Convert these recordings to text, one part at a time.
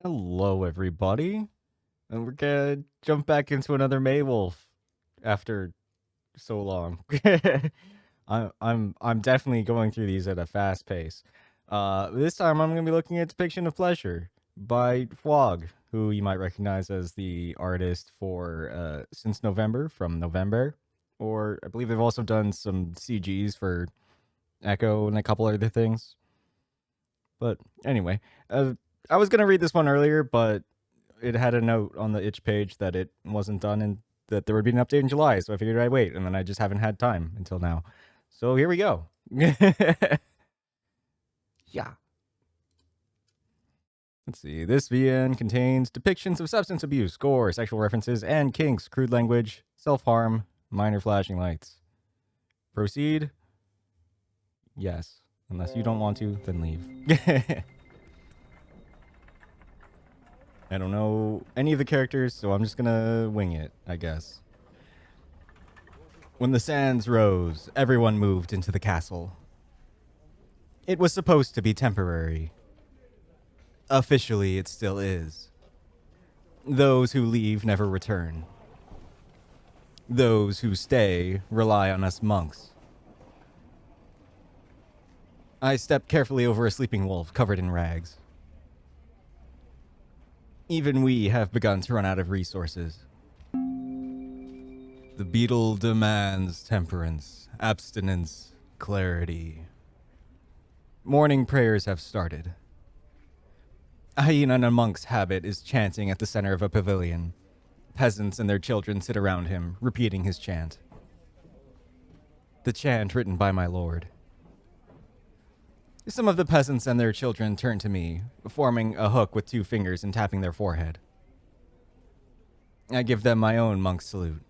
Hello, everybody, and we're gonna jump back into another Maywolf after so long. I'm definitely going through these at a fast pace. This time I'm gonna be looking at Depiction of Pleasure by Fwog, who you might recognize as the artist for Since November from November, or I believe they've also done some CGs for Echo and a couple other things. But anyway, I was gonna read this one earlier, but it had a note on the itch page that it wasn't done and that there would be an update in July. So I figured I'd wait, and then I just haven't had time until now. So here we go. Yeah. Let's see. This VN contains depictions of substance abuse, gore, sexual references, and kinks, crude language, self-harm, minor flashing lights. Proceed? Yes. Unless you don't want to, then leave. I don't know any of the characters, so I'm just gonna wing it, I guess. When the sands rose, everyone moved into the castle. It was supposed to be temporary. Officially, it still is. Those who leave never return. Those who stay rely on us monks. I stepped carefully over a sleeping wolf covered in rags. Even we have begun to run out of resources. The beetle demands temperance, abstinence, clarity. Morning prayers have started. A hyena in a monk's habit is chanting at the center of a pavilion. Peasants and their children sit around him, repeating his chant. The chant written by my lord. Some of the peasants and their children turn to me, forming a hook with 2 fingers and tapping their forehead. I give them my own monk's salute.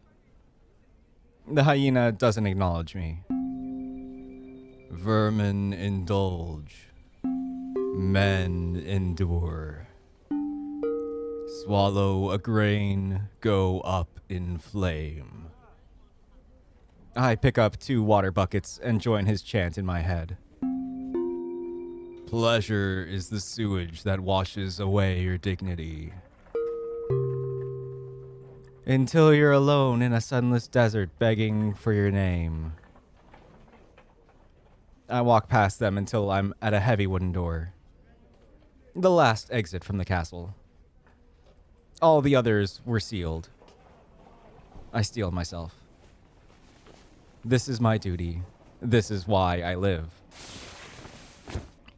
The hyena doesn't acknowledge me. Vermin indulge. Men endure. Swallow a grain, go up in flame. I pick up 2 water buckets and join his chant in my head. Pleasure is the sewage that washes away your dignity. Until you're alone in a sunless desert begging for your name. I walk past them until I'm at a heavy wooden door. The last exit from the castle. All the others were sealed. I steel myself. This is my duty. This is why I live.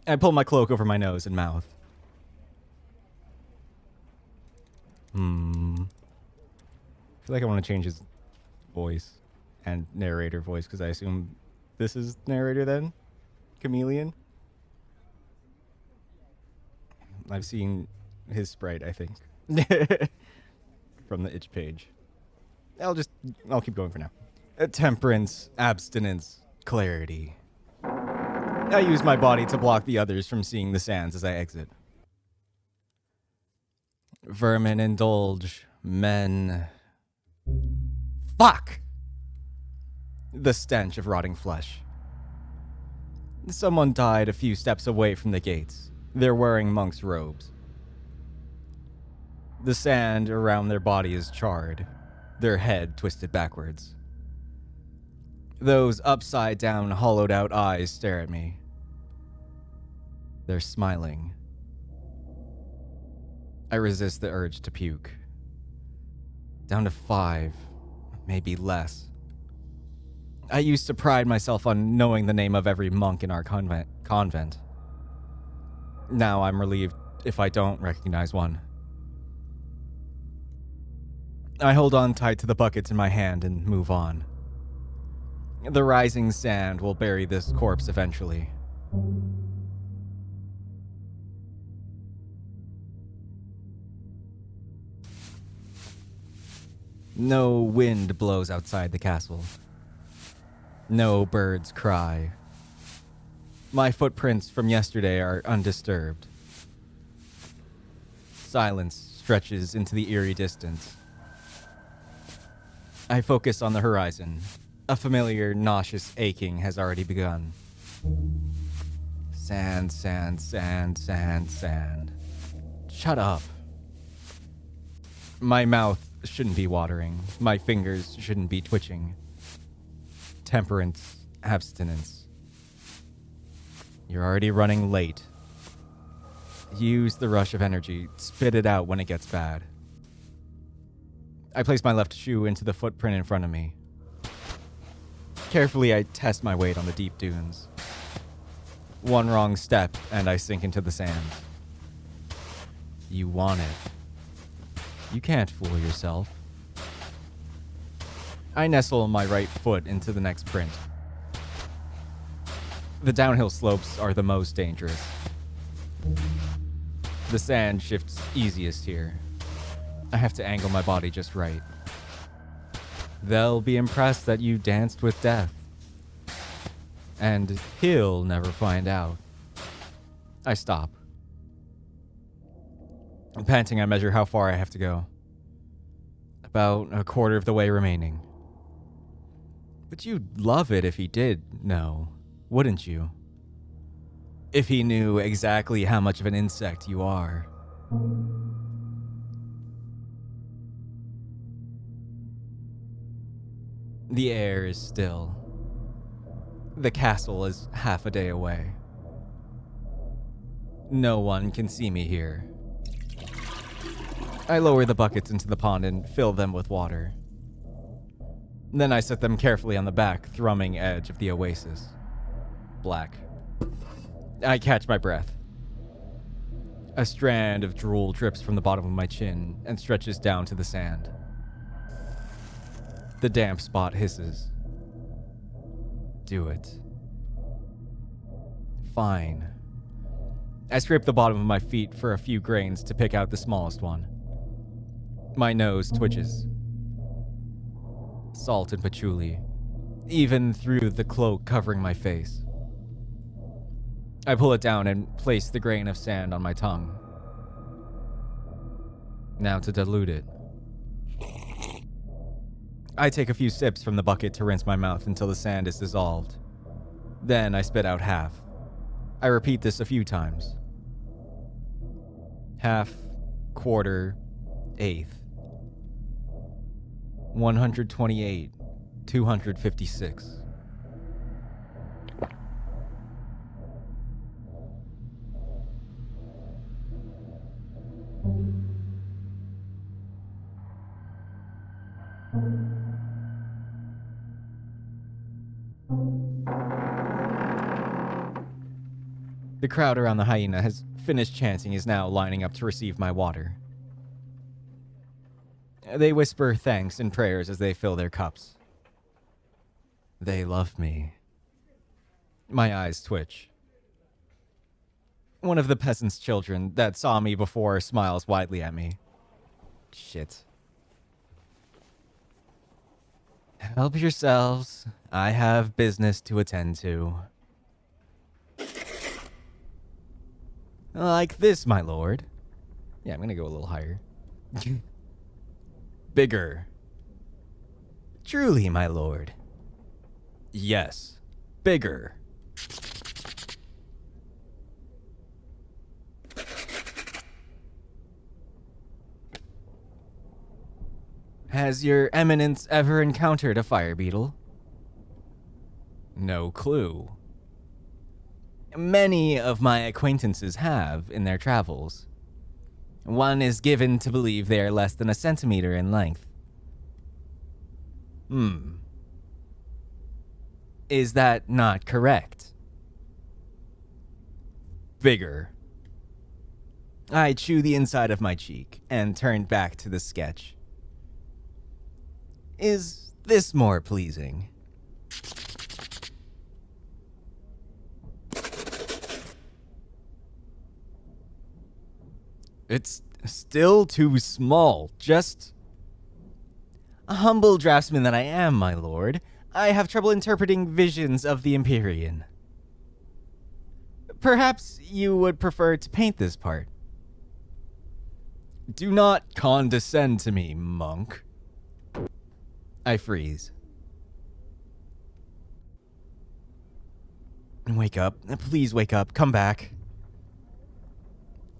I pull my cloak over my nose and mouth. I feel like I want to change his voice and narrator voice because I assume this is narrator then? Chameleon? I've seen his sprite, I think. From the itch page. I'll keep going for now. Temperance, abstinence, clarity. I use my body to block the others from seeing the sands as I exit. Vermin indulge, men. Fuck! The stench of rotting flesh. Someone died a few steps away from the gates. They're wearing monk's robes. The sand around their body is charred, their head twisted backwards. Those upside-down, hollowed-out eyes stare at me. They're smiling. I resist the urge to puke. Down to 5, maybe less. I used to pride myself on knowing the name of every monk in our convent. Now I'm relieved if I don't recognize one. I hold on tight to the buckets in my hand and move on. The rising sand will bury this corpse eventually. No wind blows outside the castle. No birds cry. My footprints from yesterday are undisturbed. Silence stretches into the eerie distance. I focus on the horizon. A familiar, nauseous aching has already begun. Sand, sand, sand, sand, sand. Shut up. My mouth shouldn't be watering. My fingers shouldn't be twitching. Temperance, abstinence. You're already running late. Use the rush of energy. Spit it out when it gets bad. I place my left shoe into the footprint in front of me. Carefully, I test my weight on the deep dunes. One wrong step, and I sink into the sand. You want it. You can't fool yourself. I nestle my right foot into the next print. The downhill slopes are the most dangerous. The sand shifts easiest here. I have to angle my body just right. They'll be impressed that you danced with death. And he'll never find out. I stop. Panting, I measure how far I have to go. About a quarter of the way remaining. But you'd love it if he did know, wouldn't you? If he knew exactly how much of an insect you are. The air is still. The castle is half a day away. No one can see me here. I lower the buckets into the pond and fill them with water. Then I set them carefully on the back, thrumming edge of the oasis. Black. I catch my breath. A strand of drool drips from the bottom of my chin and stretches down to the sand. The damp spot hisses. Do it. Fine. I scrape the bottom of my feet for a few grains to pick out the smallest one. My nose twitches. Salt and patchouli, even through the cloak covering my face. I pull it down and place the grain of sand on my tongue. Now to dilute it. I take a few sips from the bucket to rinse my mouth until the sand is dissolved. Then I spit out half. I repeat this a few times. Half, quarter, eighth. 128, 256. The crowd around the hyena has finished chanting is now lining up to receive my water. They whisper thanks and prayers as they fill their cups. They love me. My eyes twitch. One of the peasant's children that saw me before smiles widely at me. Shit. Help yourselves. I have business to attend to. Like this, my lord. Yeah, I'm gonna go a little higher. Bigger. Truly, my lord. Yes, bigger. Has your eminence ever encountered a fire beetle? No clue. Many of my acquaintances have in their travels. One is given to believe they are less than a centimeter in length. Is that not correct? Bigger. I chew the inside of my cheek and turn back to the sketch. Is this more pleasing? It's still too small. Just a humble draftsman that I am, my lord. I have trouble interpreting visions of the Empyrean. Perhaps you would prefer to paint this part. Do not condescend to me, monk. I freeze. Wake up. Please wake up. Come back.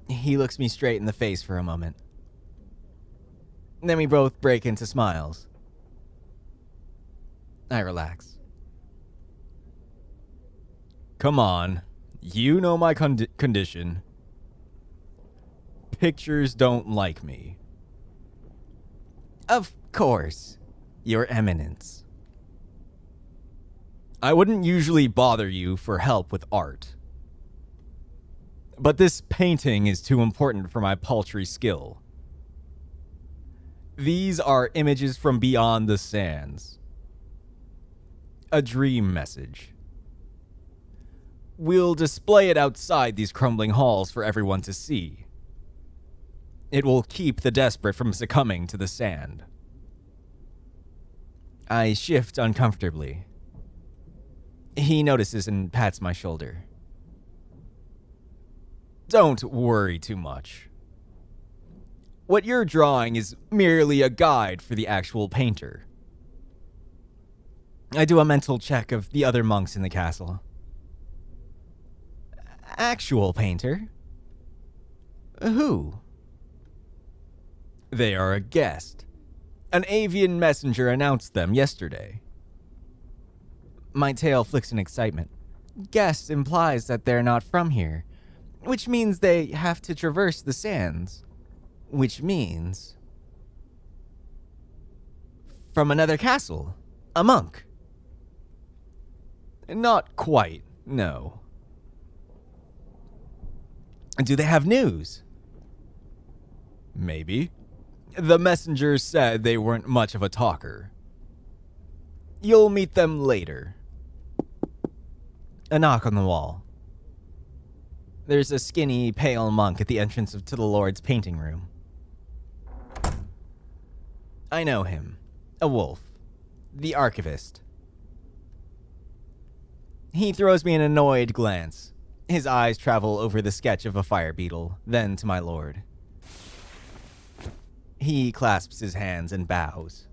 He looks me straight in the face for a moment. Then we both break into smiles. I relax. Come on. You know my condition. Pictures don't like me. Of course, Your Eminence. I wouldn't usually bother you for help with art. But this painting is too important for my paltry skill. These are images from beyond the sands. A dream message. We'll display it outside these crumbling halls for everyone to see. It will keep the desperate from succumbing to the sand. I shift uncomfortably. He notices and pats my shoulder. Don't worry too much. What you're drawing is merely a guide for the actual painter. I do a mental check of the other monks in the castle. Actual painter? Who? They are a guest. An avian messenger announced them yesterday. My tail flicks in excitement. Guest implies that they're not from here, which means they have to traverse the sands, which means... from another castle. A monk. Not quite, no. Do they have news? Maybe. The messenger said they weren't much of a talker. You'll meet them later. A knock on the wall. There's a skinny, pale monk at the entrance to the Lord's painting room. I know him. A wolf. The archivist. He throws me an annoyed glance. His eyes travel over the sketch of a fire beetle, then to my lord. He clasps his hands and bows.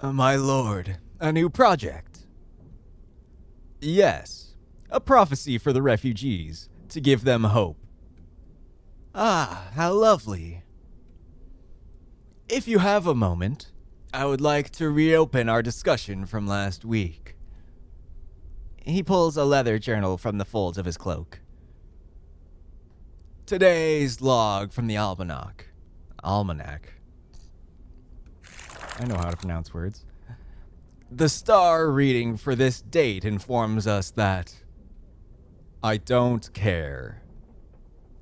My lord, a new project. Yes, a prophecy for the refugees, to give them hope. Ah, how lovely. If you have a moment, I would like to reopen our discussion from last week. He pulls a leather journal from the folds of his cloak. Today's log from the almanac. Almanac. I know how to pronounce words. The star reading for this date informs us that... I don't care.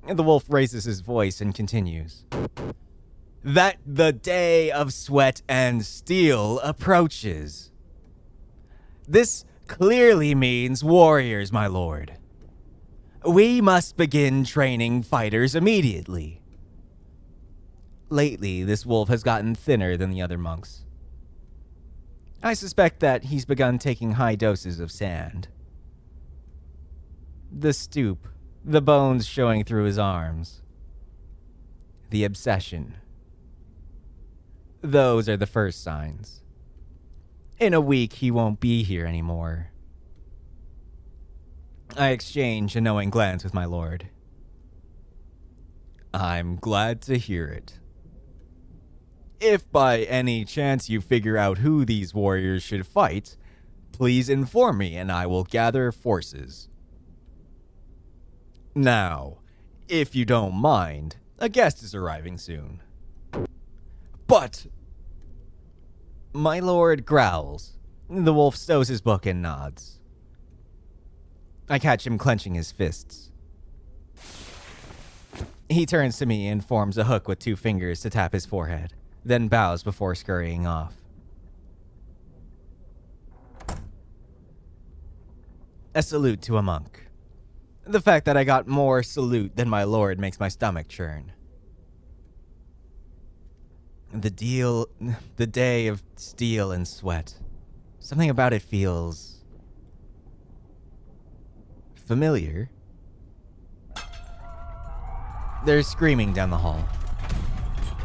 The wolf raises his voice and continues. That the day of sweat and steel approaches. This clearly means warriors, my lord. We must begin training fighters immediately. Lately, this wolf has gotten thinner than the other monks. I suspect that he's begun taking high doses of sand. The stoop, the bones showing through his arms. The obsession. Those are the first signs. In a week, he won't be here anymore. I exchange a knowing glance with my lord. I'm glad to hear it. If by any chance you figure out who these warriors should fight, please inform me and I will gather forces. Now, if you don't mind, a guest is arriving soon. But... My lord growls. The wolf stows his book and nods. I catch him clenching his fists. He turns to me and forms a hook with 2 fingers to tap his forehead, then bows before scurrying off. A salute to a monk. The fact that I got more salute than my lord makes my stomach churn. The day of steel and sweat. Something about it feels... familiar. There's screaming down the hall.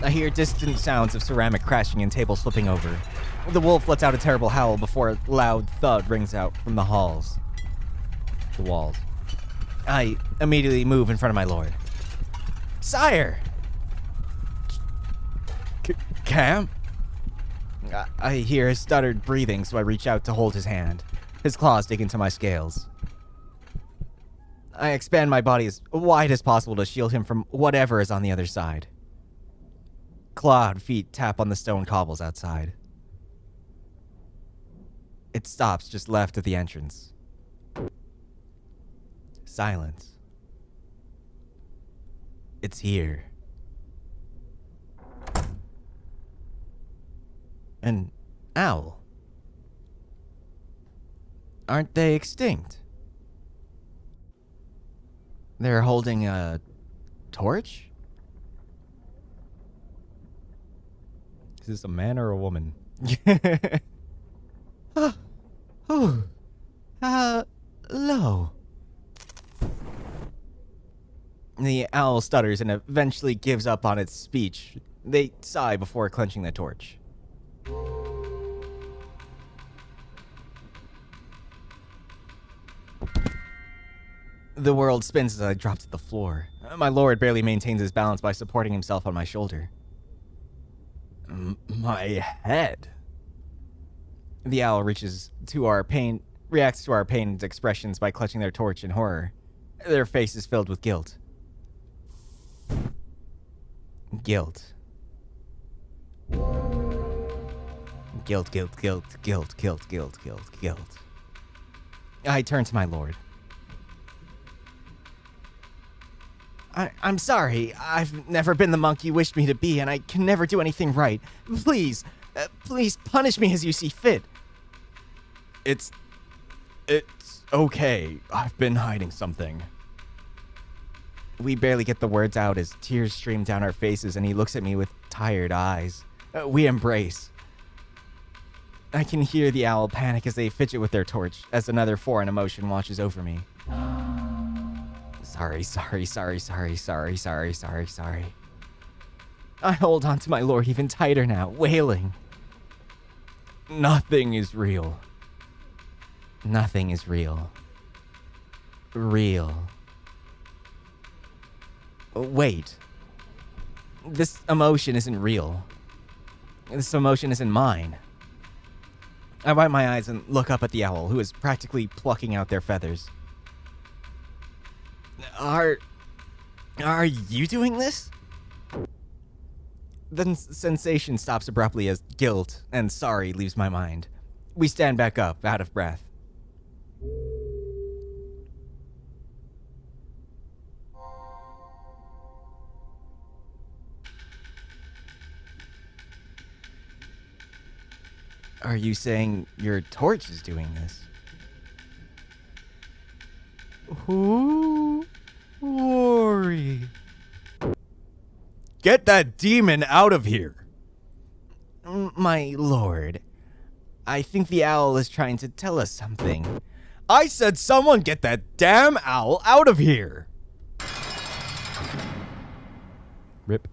I hear distant sounds of ceramic crashing and tables flipping over. The wolf lets out a terrible howl before a loud thud rings out from the walls. I immediately move in front of my lord. Sire! Cam? I hear his stuttered breathing, so I reach out to hold his hand. His claws dig into my scales. I expand my body as wide as possible to shield him from whatever is on the other side. Clawed feet tap on the stone cobbles outside. It stops just left of the entrance. Silence. It's here. An owl. Aren't they extinct? They're holding a torch? Is this a man or a woman? Hello. The owl stutters and eventually gives up on its speech. They sigh before clenching the torch. The world spins as I drop to the floor. My lord barely maintains his balance by supporting himself on my shoulder. My head. The owl reacts to our pained expressions by clutching their torch in horror. Their faces filled with guilt. Guilt. Guilt. I turn to my lord. I'm sorry. I've never been the monk you wished me to be, and I can never do anything right. Please, please punish me as you see fit. It's okay. I've been hiding something. We barely get the words out as tears stream down our faces, and he looks at me with tired eyes. We embrace. I can hear the owl panic as they fidget with their torch, as another foreign emotion washes over me. Sorry. I hold on to my lord even tighter now, wailing. Nothing is real. Nothing is real. Real. Wait. This emotion isn't real. This emotion isn't mine. I wipe my eyes and look up at the owl, who is practically plucking out their feathers. Are you doing this? The sensation stops abruptly as guilt and sorry leaves my mind. We stand back up, out of breath. Are you saying your torch is doing this? Who? Worry. Get that demon out of here! My lord, I think the owl is trying to tell us something. I said someone get that damn owl out of here! Rip.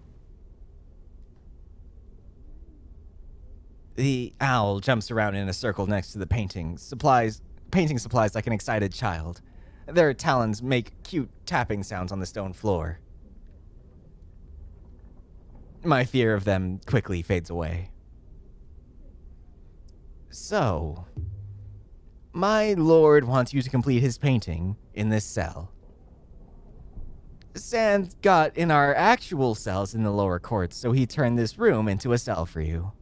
The owl jumps around in a circle next to the painting supplies like an excited child. Their talons make cute tapping sounds on the stone floor. My fear of them quickly fades away. So, my lord wants you to complete his painting in this cell. Sand got in our actual cells in the lower courts, so he turned this room into a cell for you.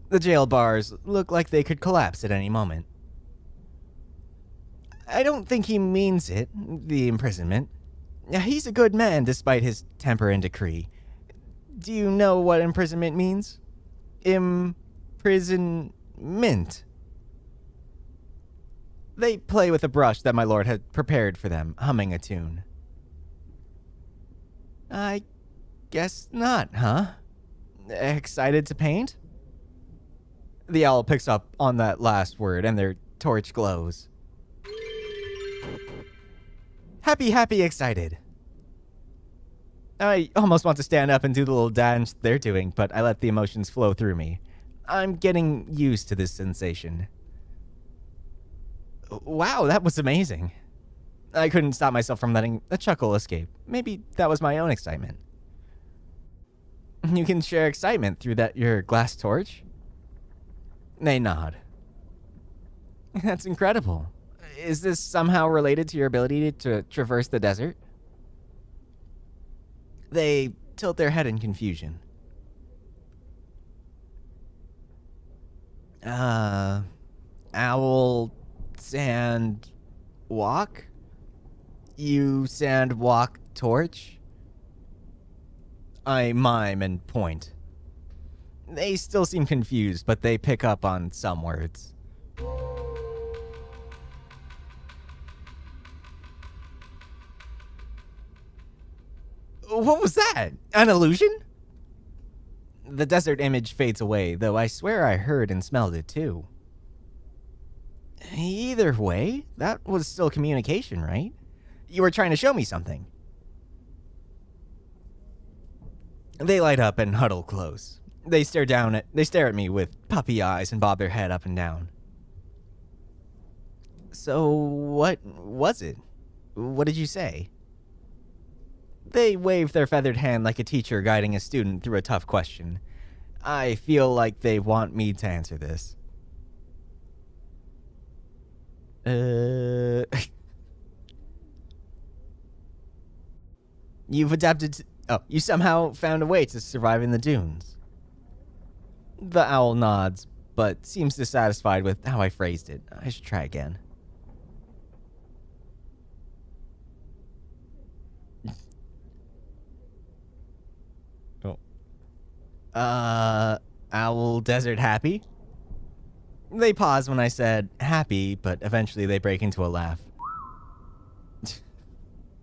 The jail bars look like they could collapse at any moment. I don't think he means it, the imprisonment. He's a good man despite his temper and decree. Do you know what imprisonment means? Imprisonment. They play with a brush that my lord had prepared for them, humming a tune. I guess not, huh? Excited to paint? The owl picks up on that last word, and their torch glows. Happy, excited. I almost want to stand up and do the little dance they're doing, but I let the emotions flow through me. I'm getting used to this sensation. Wow, that was amazing. I couldn't stop myself from letting a chuckle escape. Maybe that was my own excitement. You can share excitement through your glass torch? They nod. That's incredible. Is this somehow related to your ability to traverse the desert? They tilt their head in confusion. Owl, sand, walk? You sand, walk, torch? I mime and point. They still seem confused, but they pick up on some words. What was that? An illusion? The desert image fades away, though I swear I heard and smelled it too. Either way, that was still communication, right? You were trying to show me something. They light up and huddle close. They stare at me with puppy eyes and bob their head up and down. So, what was it? What did you say? They wave their feathered hand like a teacher guiding a student through a tough question. I feel like they want me to answer this. You've adapted to... Oh, you somehow found a way to survive in the dunes. The owl nods, but seems dissatisfied with how I phrased it. I should try again. Owl Desert happy? They pause when I said happy, but eventually they break into a laugh.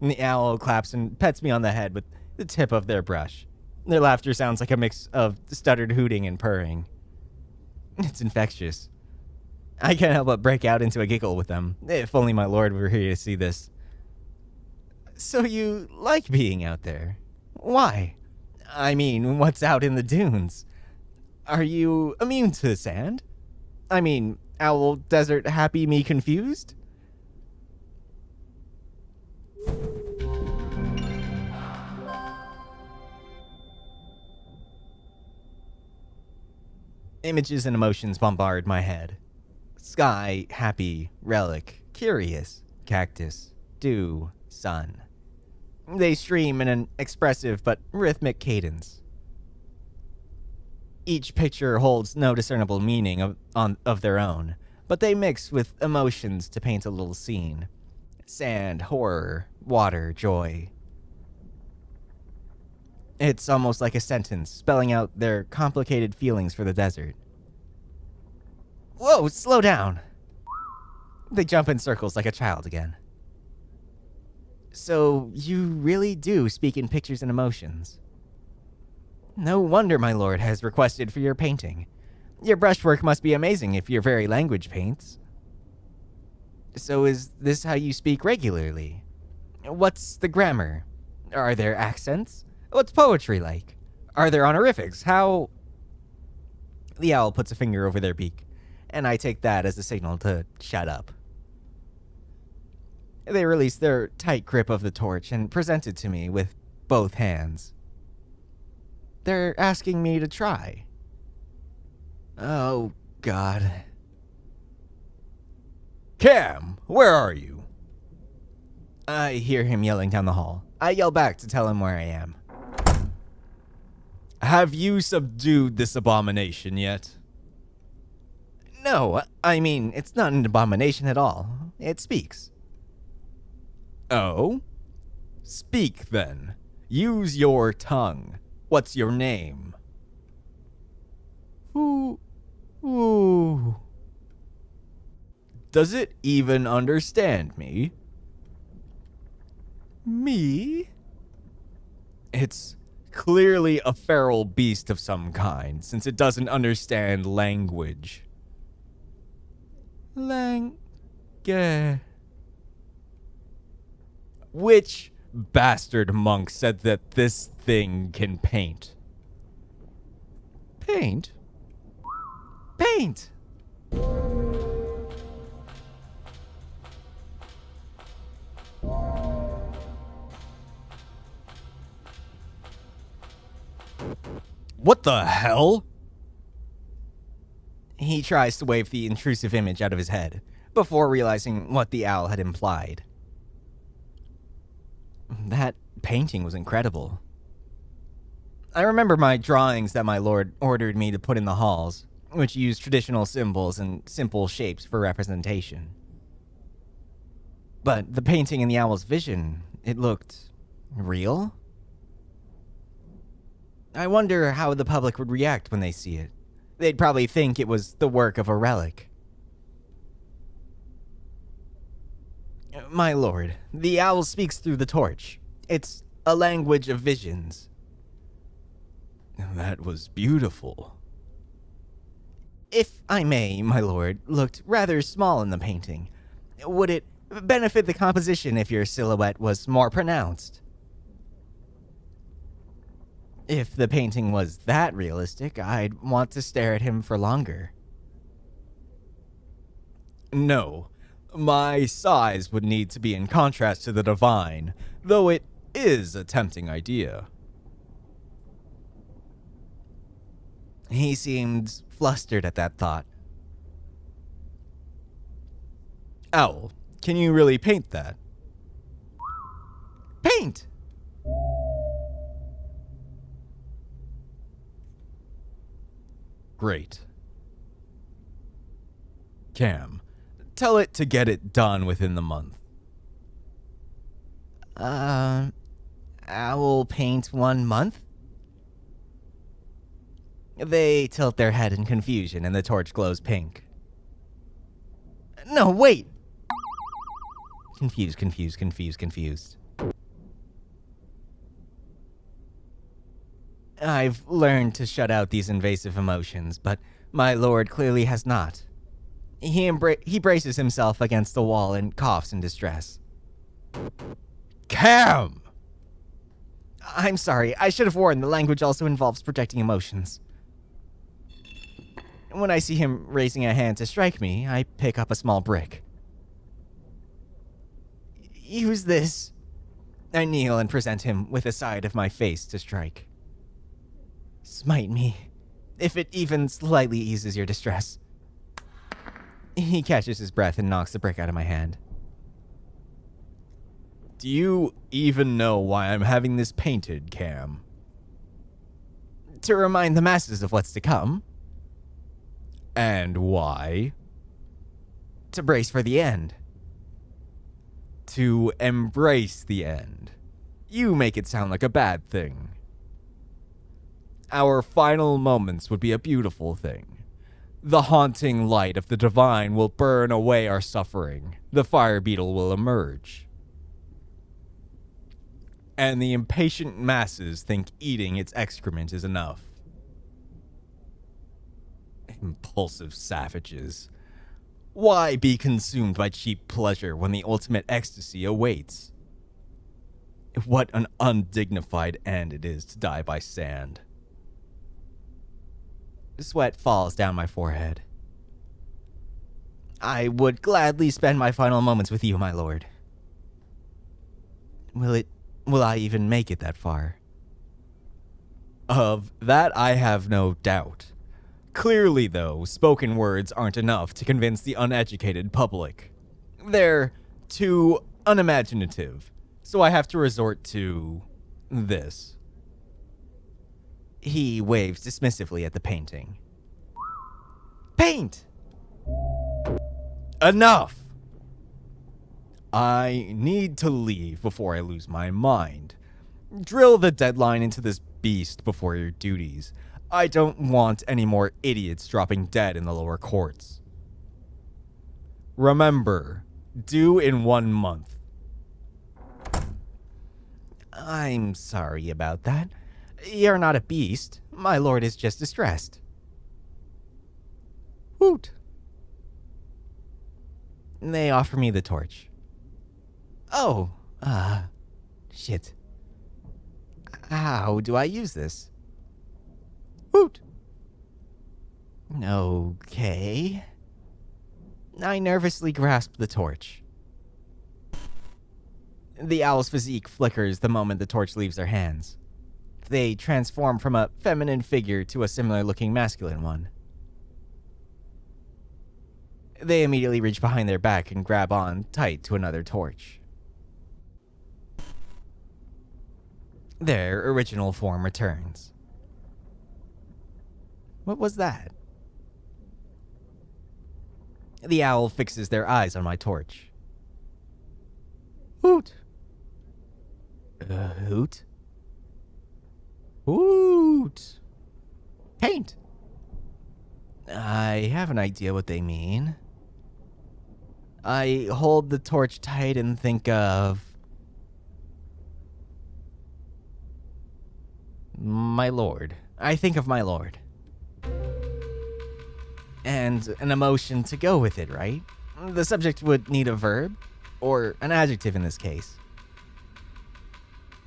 The owl claps and pets me on the head with the tip of their brush. Their laughter sounds like a mix of stuttered hooting and purring. It's infectious. I can't help but break out into a giggle with them. If only my lord were here to see this. So you like being out there? Why? I mean, what's out in the dunes? Are you immune to sand? I mean, owl desert happy me confused? Images and emotions bombard my head. Sky, happy, relic, curious, cactus, dew, sun. They stream in an expressive but rhythmic cadence. Each picture holds no discernible meaning of their own, but they mix with emotions to paint a little scene. Sand, horror, water, joy. It's almost like a sentence spelling out their complicated feelings for the desert. Whoa, slow down! They jump in circles like a child again. So, you really do speak in pictures and emotions. No wonder my lord has requested for your painting. Your brushwork must be amazing if your very language paints. So is this how you speak regularly? What's the grammar? Are there accents? What's poetry like? Are there honorifics? How... The owl puts a finger over their beak, and I take that as a signal to shut up. They release their tight grip of the torch and present it to me with both hands. They're asking me to try. Oh, God. Cam, where are you? I hear him yelling down the hall. I yell back to tell him where I am. Have you subdued this abomination yet? No, I mean, it's not an abomination at all. It speaks. Oh? Speak, then. Use your tongue. What's your name? Ooh. Does it even understand me? Me? It's clearly a feral beast of some kind, since it doesn't understand language. Which bastard monk said that this thing can paint? Paint? Paint! What the hell? He tries to wave the intrusive image out of his head, before realizing what the owl had implied. That painting was incredible. I remember my drawings that my lord ordered me to put in the halls, which used traditional symbols and simple shapes for representation. But the painting in the owl's vision, it looked real? I wonder how the public would react when they see it. They'd probably think it was the work of a relic. My lord, the owl speaks through the torch. It's a language of visions. That was beautiful. If I may, my lord, looked rather small in the painting. Would it benefit the composition if your silhouette was more pronounced? If the painting was that realistic, I'd want to stare at him for longer. No, my size would need to be in contrast to the divine, though it is a tempting idea. He seemed flustered at that thought. Owl, can you really paint that? Paint! Great. Cam, tell it to get it done within the month. Owl paint 1 month? They tilt their head in confusion and the torch glows pink. No, wait! Confused. I've learned to shut out these invasive emotions, but my lord clearly has not. He braces himself against the wall and coughs in distress. Cam! I'm sorry, I should have warned the language also involves projecting emotions. When I see him raising a hand to strike me, I pick up a small brick. Use this. I kneel and present him with a side of my face to strike. Smite me, if it even slightly eases your distress. He catches his breath and knocks the brick out of my hand. Do you even know why I'm having this painted, Cam? To remind the masses of what's to come. And why? To brace for the end. To embrace the end. You make it sound like a bad thing. Our final moments would be a beautiful thing. The haunting light of the divine will burn away our suffering. The fire beetle will emerge. And the impatient masses think eating its excrement is enough. Impulsive savages. Why be consumed by cheap pleasure when the ultimate ecstasy awaits? What an undignified end it is to die by sand. Sweat falls down my forehead. I would gladly spend my final moments with you, my lord. Will I even make it that far? Of that I have no doubt. Clearly, though, spoken words aren't enough to convince the uneducated public. They're too unimaginative, so I have to resort to this. He waves dismissively at the painting. Paint! Enough! I need to leave before I lose my mind. Drill the deadline into this beast before your duties. I don't want any more idiots dropping dead in the lower courts. Remember, due in 1 month. I'm sorry about that. You're not a beast. My lord is just distressed. Hoot. They offer me the torch. Oh, shit. How do I use this? Woot! Okay. I nervously grasp the torch. The owl's physique flickers the moment the torch leaves their hands. they transform from a feminine figure to a similar-looking masculine one. They immediately reach behind their back and grab on tight to another torch. Their original form returns. What was that? The owl fixes their eyes on my torch. Hoot! Hoot? Hoot! Paint! I have an idea what they mean. I hold the torch tight and think of... my lord. I think of my lord. And an emotion to go with it, right? The subject would need a verb, or an adjective in this case.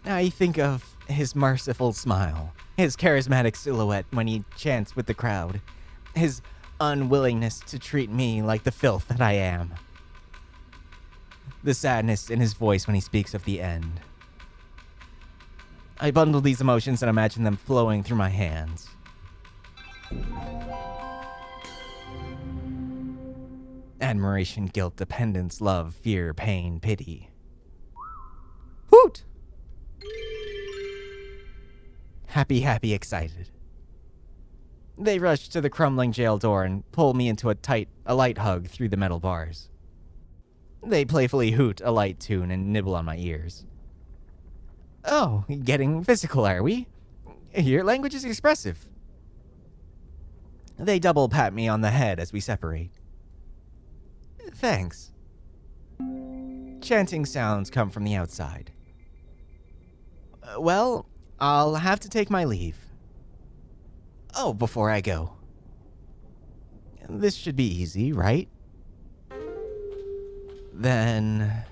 I think of his merciful smile, his charismatic silhouette when he chants with the crowd, his unwillingness to treat me like the filth that I am, the sadness in his voice when he speaks of the end. I bundle these emotions and imagine them flowing through my hands. Admiration, guilt, dependence, love, fear, pain, pity. Hoot! Happy, happy, excited. They rush to the crumbling jail door and pull me into a light hug through the metal bars. They playfully hoot a light tune and nibble on my ears. Oh, getting physical, are we? Your language is expressive. They double pat me on the head as we separate. Thanks. Chanting sounds come from the outside. Well, I'll have to take my leave. Oh, before I go. This should be easy, right? Then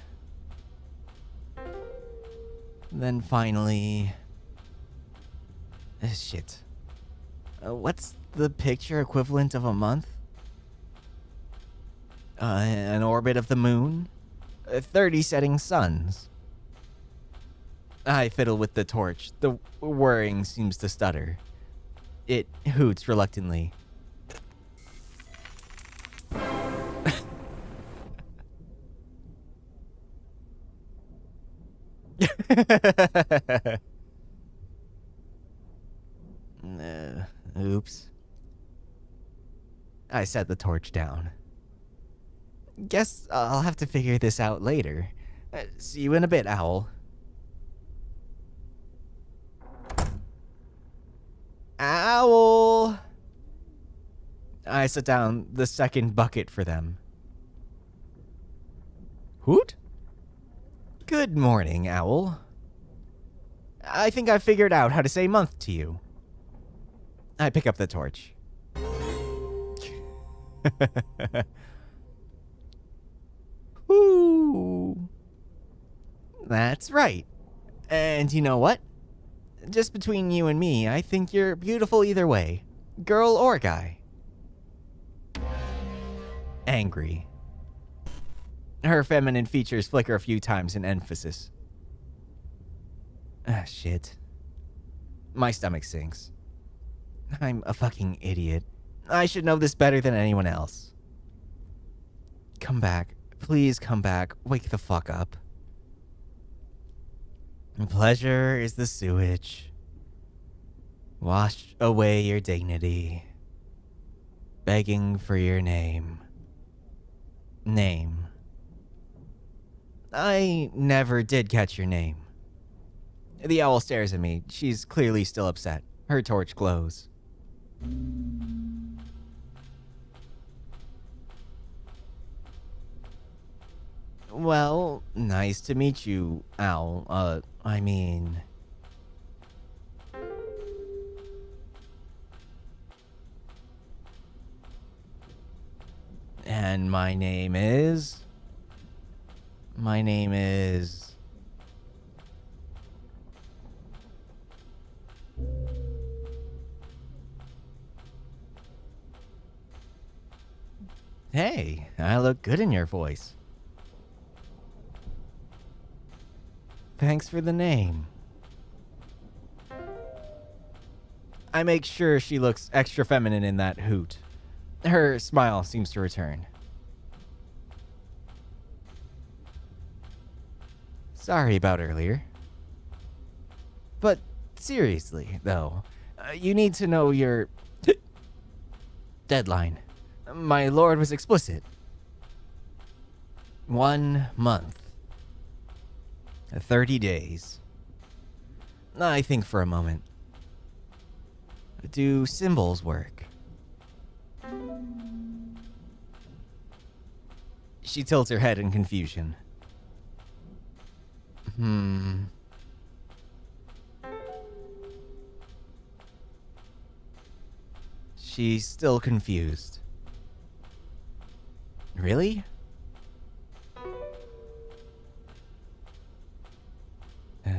finally... shit. What's the picture equivalent of a month? An orbit of the moon? 30 setting suns. I fiddle with the torch. The whirring seems to stutter. It hoots reluctantly. Oops. I set the torch down. Guess I'll have to figure this out later. See you in a bit, Owl. Owl! I set down the second bucket for them. Hoot? Good morning, Owl. I think I've figured out how to say month to you. I pick up the torch. Woo! That's right. And you know what? Just between you and me, I think you're beautiful either way. Girl or guy. Angry. Her feminine features flicker a few times in emphasis. Ah, shit. My stomach sinks. I'm a fucking idiot. I should know this better than anyone else. Come back. Please come back. Wake the fuck up. Pleasure is the sewage. Wash away your dignity. Begging for your name. Name. I never did catch your name. The owl stares at me. She's clearly still upset. Her torch glows. Well, nice to meet you, Owl. I mean... And my name is... Hey, I look good in your voice. Thanks for the name. I make sure she looks extra feminine in that hoot. Her smile seems to return. Sorry about earlier. But seriously, though, you need to know your deadline. My lord was explicit. 1 month. 30 days. I think for a moment. Do symbols work? She tilts her head in confusion. She's still confused. Really?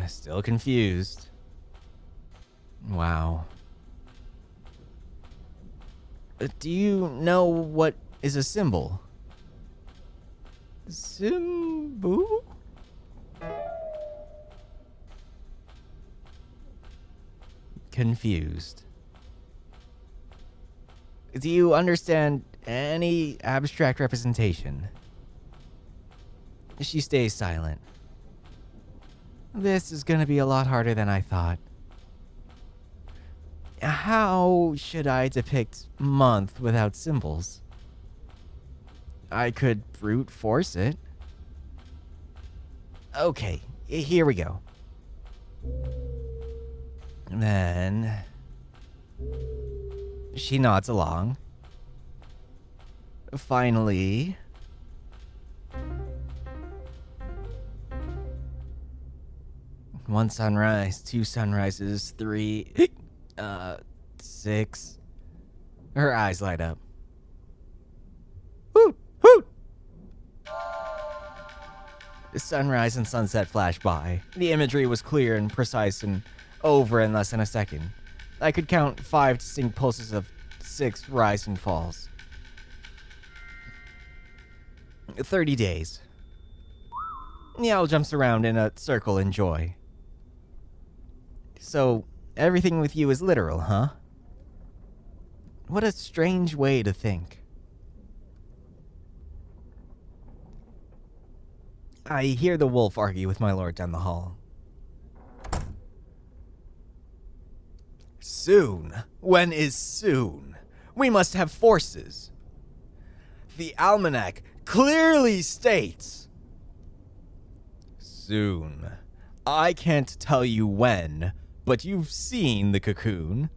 Still confused. Wow. Do you know what is a symbol? Symbol? Confused. Do you understand any abstract representation? She stays silent. This is gonna be a lot harder than I thought. How should I depict month without symbols? I could brute force it. Okay, here we go. Then she nods along. Finally, one sunrise, 2 sunrises, 3, 6. Her eyes light up. Hoot, hoot! The sunrise and sunset flashed by. The imagery was clear and precise and over in less than a second. I could count 5 distinct pulses of 6 rise and falls. 30 days. The owl jumps around in a circle in joy. So, everything with you is literal, huh? What a strange way to think. I hear the wolf argue with my lord down the hall. Soon? When is soon? We must have forces. The almanac clearly states soon. I can't tell you when, but you've seen the cocoon.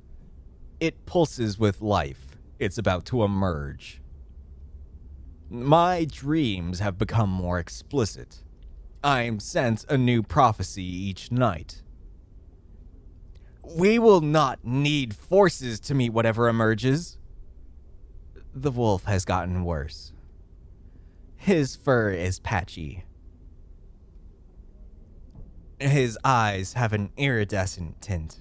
It pulses with life. It's about to emerge. My dreams have become more explicit. I'm sent a new prophecy each night. We will not need forces to meet whatever emerges. The wolf has gotten worse. His fur is patchy. His eyes have an iridescent tint.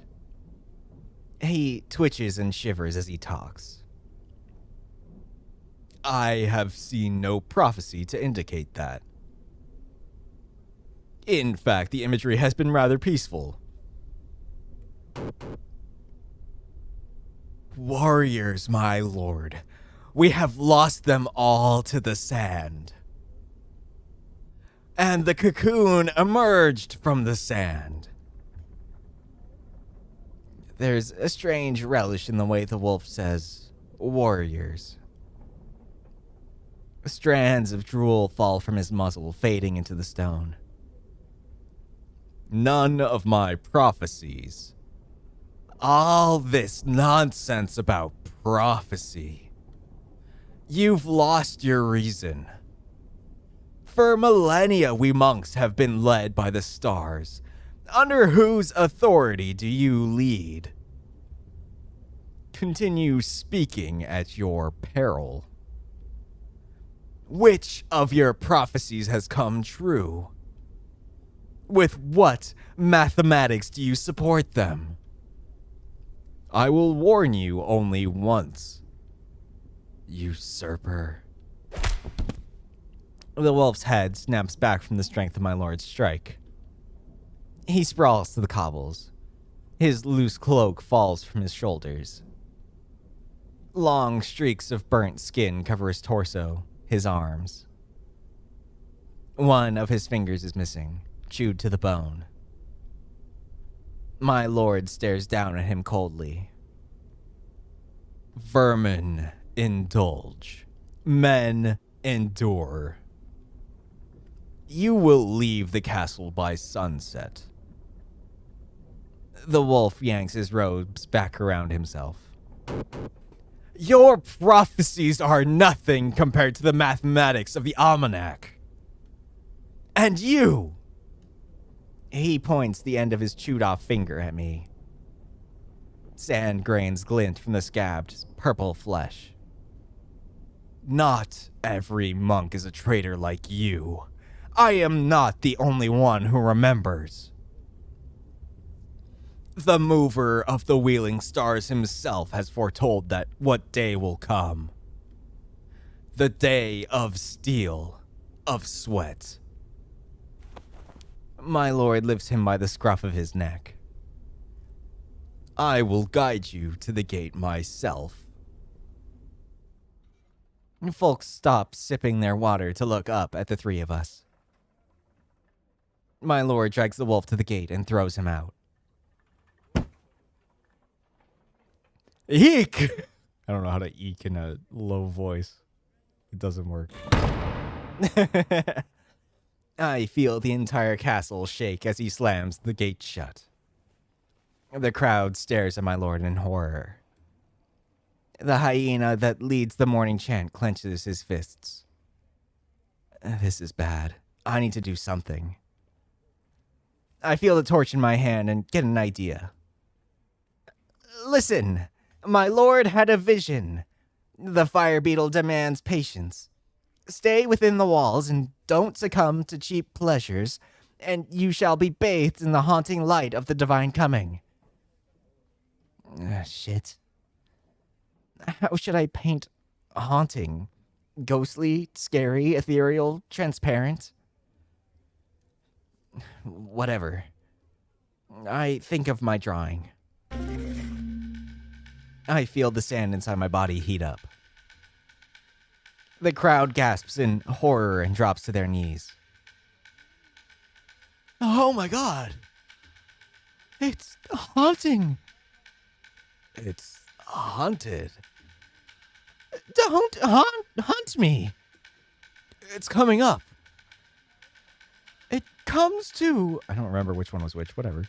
He twitches and shivers as he talks. I have seen no prophecy to indicate that. In fact, the imagery has been rather peaceful. Warriors, my lord. We have lost them all to the sand. And the cocoon emerged from the sand. There's a strange relish in the way the wolf says, warriors. Strands of drool fall from his muzzle, fading into the stone. None of my prophecies. All this nonsense about prophecy. You've lost your reason. For millennia, we monks have been led by the stars. Under whose authority do you lead? Continue speaking at your peril. Which of your prophecies has come true? With what mathematics do you support them? I will warn you only once. Usurper. The wolf's head snaps back from the strength of my lord's strike. He sprawls to the cobbles. His loose cloak falls from his shoulders. Long streaks of burnt skin cover his torso, his arms. One of his fingers is missing, chewed to the bone. My lord stares down at him coldly. Vermin indulge. Men endure. You will leave the castle by sunset. The wolf yanks his robes back around himself. Your prophecies are nothing compared to the mathematics of the almanac. And you! He points the end of his chewed-off finger at me. Sand grains glint from the scabbed, purple flesh. Not every monk is a traitor like you. I am not the only one who remembers. The mover of the wheeling stars himself has foretold that what day will come. The day of steel, of sweat. My lord lifts him by the scruff of his neck. I will guide you to the gate myself. Folks stop sipping their water to look up at the three of us. My lord drags the wolf to the gate and throws him out. Eek! I don't know how to eek in a low voice. It doesn't work. I feel the entire castle shake as he slams the gate shut. The crowd stares at my lord in horror. The hyena that leads the morning chant clenches his fists. This is bad. I need to do something. I feel the torch in my hand and get an idea. Listen, my lord had a vision. The fire beetle demands patience. Stay within the walls and don't succumb to cheap pleasures, and you shall be bathed in the haunting light of the divine coming. Shit. How should I paint haunting? Ghostly, scary, ethereal, transparent? Whatever. I think of my drawing. I feel the sand inside my body heat up. The crowd gasps in horror and drops to their knees. Oh my god! It's haunting! It's haunted. Don't hunt me! It's coming up. It comes to... I don't remember which one was which, whatever.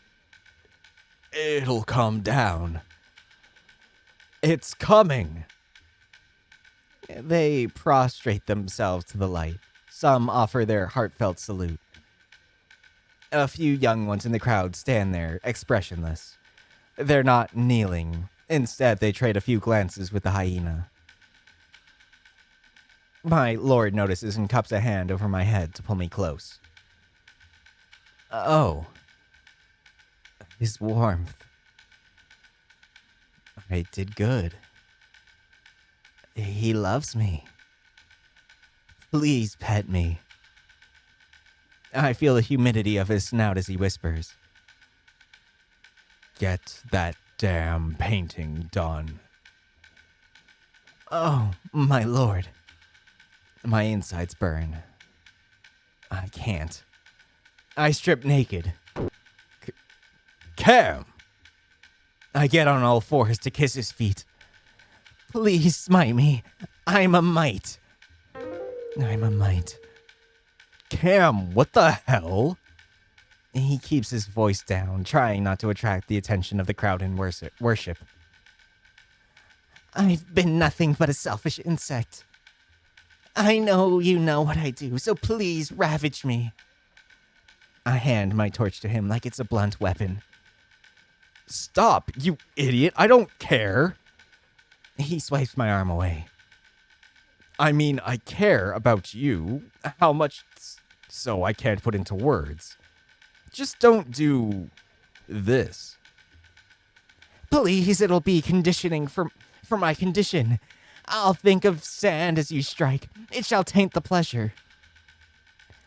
It'll come down. It's coming. They prostrate themselves to the light. Some offer their heartfelt salute. A few young ones in the crowd stand there, expressionless. They're not kneeling. Instead, they trade a few glances with the hyena. My lord notices and cups a hand over my head to pull me close. Oh. His warmth. I did good. He loves me. Please pet me. I feel the humidity of his snout as he whispers. Get that damn painting done. Oh, my lord. My insides burn. I can't. I strip naked. Cam! I get on all fours to kiss his feet. Please smite me. I'm a mite. I'm a mite. Cam, what the hell? He keeps his voice down, trying not to attract the attention of the crowd in worship. I've been nothing but a selfish insect. I know you know what I do, so please ravage me. I hand my torch to him like it's a blunt weapon. Stop, you idiot. I don't care. He swipes my arm away. I mean, I care about you. How much so I can't put into words. Just don't do this. Please, it'll be conditioning for my condition. I'll think of sand as you strike. It shall taint the pleasure.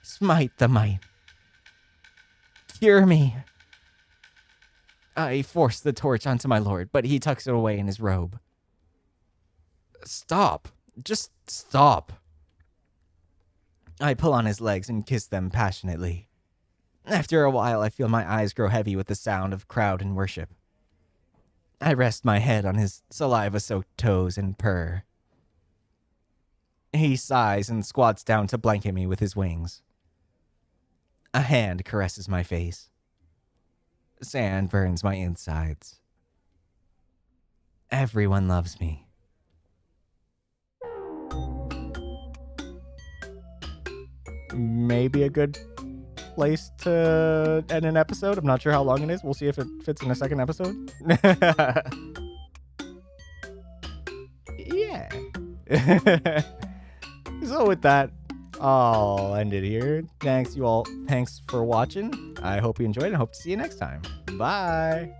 Smite the mite. Cure me. I force the torch onto my lord, but he tucks it away in his robe. Stop. Just stop. I pull on his legs and kiss them passionately. After a while, I feel my eyes grow heavy with the sound of crowd and worship. I rest my head on his saliva-soaked toes and purr. He sighs and squats down to blanket me with his wings. A hand caresses my face. Sand burns my insides. Everyone loves me. Maybe a good place to end an episode. I'm not sure how long it is. We'll see if it fits in a second episode. Yeah. So with that, I'll end it here. Thanks you all. Thanks for watching. I hope you enjoyed and hope to see you next time. Bye.